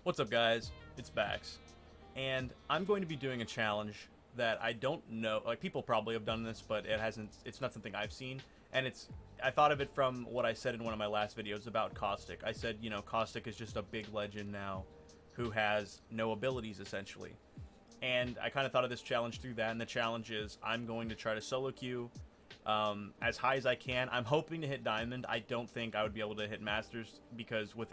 What's up, guys? It's Bax, and I'm going to be doing a challenge that I don't know. Like, people probably have done this, but it hasn't. It's not something I've seen, and I thought of it from what I said in one of my last videos about Caustic. I said, Caustic is just a big legend now, who has no abilities essentially, and I kind of thought of this challenge through that. And the challenge is I'm going to try to solo queue as high as I can. I'm hoping to hit Diamond. I don't think I would be able to hit Masters because with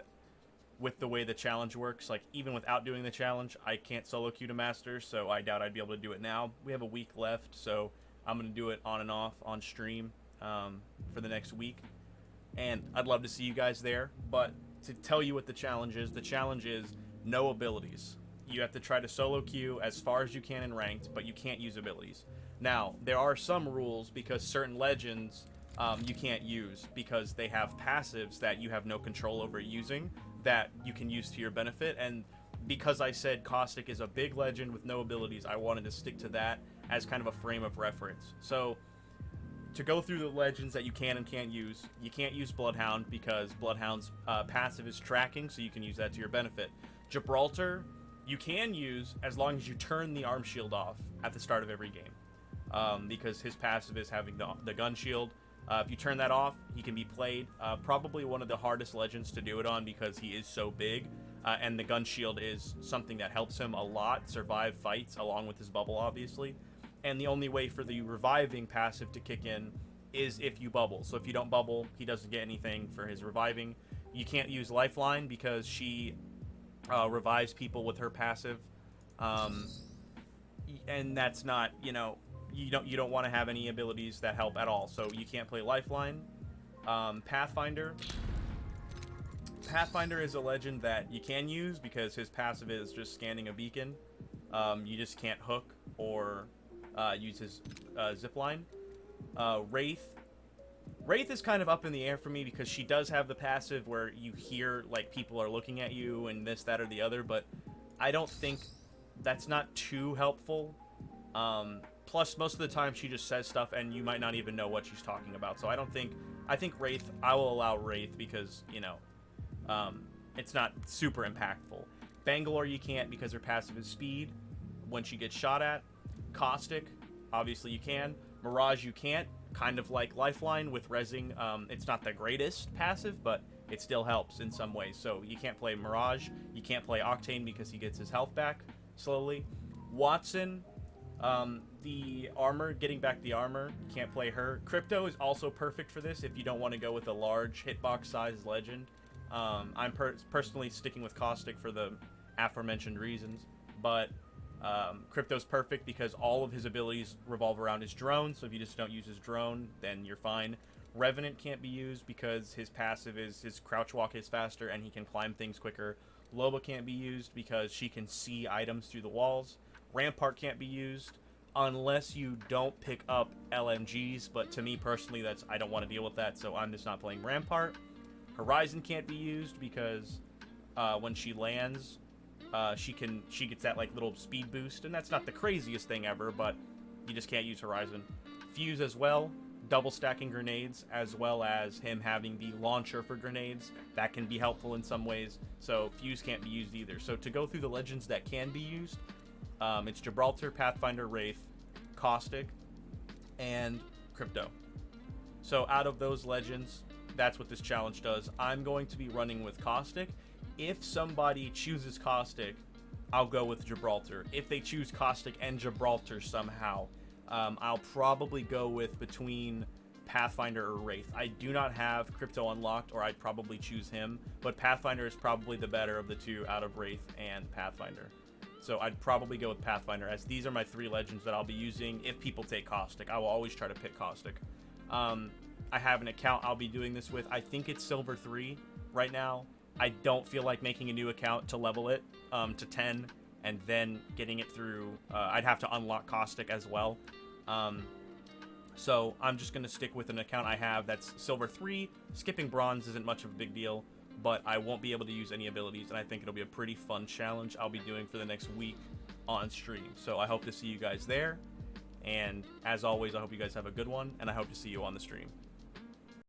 the way the challenge works, like, even without doing the challenge, I can't solo queue to Masters, so I doubt I'd be able to do it now. We have a week left, so I'm going to do it on and off on stream for the next week, and I'd love to see you guys there. But to tell you what the challenge is no abilities. You have to try to solo queue as far as you can in ranked, but you can't use abilities. Now, there are some rules because certain legends you can't use because they have passives that you have no control over using that you can use to your benefit. And because I said Caustic is a big legend with no abilities, I wanted to stick to that as kind of a frame of reference. So to go through the legends that you can and can't use, you can't use Bloodhound because Bloodhound's passive is tracking, so you can use that to your benefit. Gibraltar, you can use as long as you turn the arm shield off at the start of every game, because his passive is having the gun shield. If you turn that off, he can be played. Probably one of the hardest legends to do it on because he is so big, and the gun shield is something that helps him a lot survive fights along with his bubble, obviously. And the only way for the reviving passive to kick in is if you bubble. So if you don't bubble, he doesn't get anything for his reviving. You can't use Lifeline because she revives people with her passive, and that's not, you don't want to have any abilities that help at all, so you can't play Lifeline. Pathfinder is a legend that you can use because his passive is just scanning a beacon. You just can't hook or use his zipline. Wraith is kind of up in the air for me because she does have the passive where you hear like people are looking at you and this, that, or the other, but I don't think that's not too helpful. Plus, most of the time she just says stuff and you might not even know what she's talking about. So I think Wraith, I will allow Wraith because, it's not super impactful. Bangalore you can't because her passive is speed when she gets shot at. Caustic, obviously you can. Mirage you can't, kind of like Lifeline with rezzing. It's not the greatest passive, but it still helps in some ways. So you can't play Mirage. You can't play Octane because he gets his health back slowly. Watson, the armor, getting back the armor, you can't play her. Crypto is also perfect for this if you don't want to go with a large hitbox size legend. I'm personally sticking with Caustic for the aforementioned reasons, but Crypto's perfect because all of his abilities revolve around his drone, so if you just don't use his drone, then you're fine. Revenant can't be used because his passive is his crouch walk is faster and he can climb things quicker. Loba can't be used because she can see items through the walls. Rampart can't be used unless you don't pick up LMGs, but to me personally, I don't want to deal with that, so I'm just not playing Rampart. Horizon can't be used because when she lands, she gets that like little speed boost, and that's not the craziest thing ever, but you just can't use Horizon. Fuse as well, double stacking grenades, as well as him having the launcher for grenades. That can be helpful in some ways, so Fuse can't be used either. So to go through the legends that can be used, it's Gibraltar, Pathfinder, Wraith, Caustic, and Crypto. So out of those legends, that's what this challenge does. I'm going to be running with Caustic. If somebody chooses Caustic, I'll go with Gibraltar. If they choose Caustic and Gibraltar somehow, I'll probably go with between Pathfinder or Wraith. I do not have Crypto unlocked, or I'd probably choose him, but Pathfinder is probably the better of the two out of Wraith and Pathfinder. So I'd probably go with Pathfinder, as these are my three legends that I'll be using if people take Caustic. I will always try to pick Caustic. I have an account I'll be doing this with. I think it's Silver 3 right now. I don't feel like making a new account to level it to 10 and then getting it through. I'd have to unlock Caustic as well. So I'm just going to stick with an account I have that's Silver 3. Skipping Bronze isn't much of a big deal, but I won't be able to use any abilities, and I think it'll be a pretty fun challenge I'll be doing for the next week on stream. So I hope to see you guys there, and as always, I hope you guys have a good one, and I hope to see you on the stream.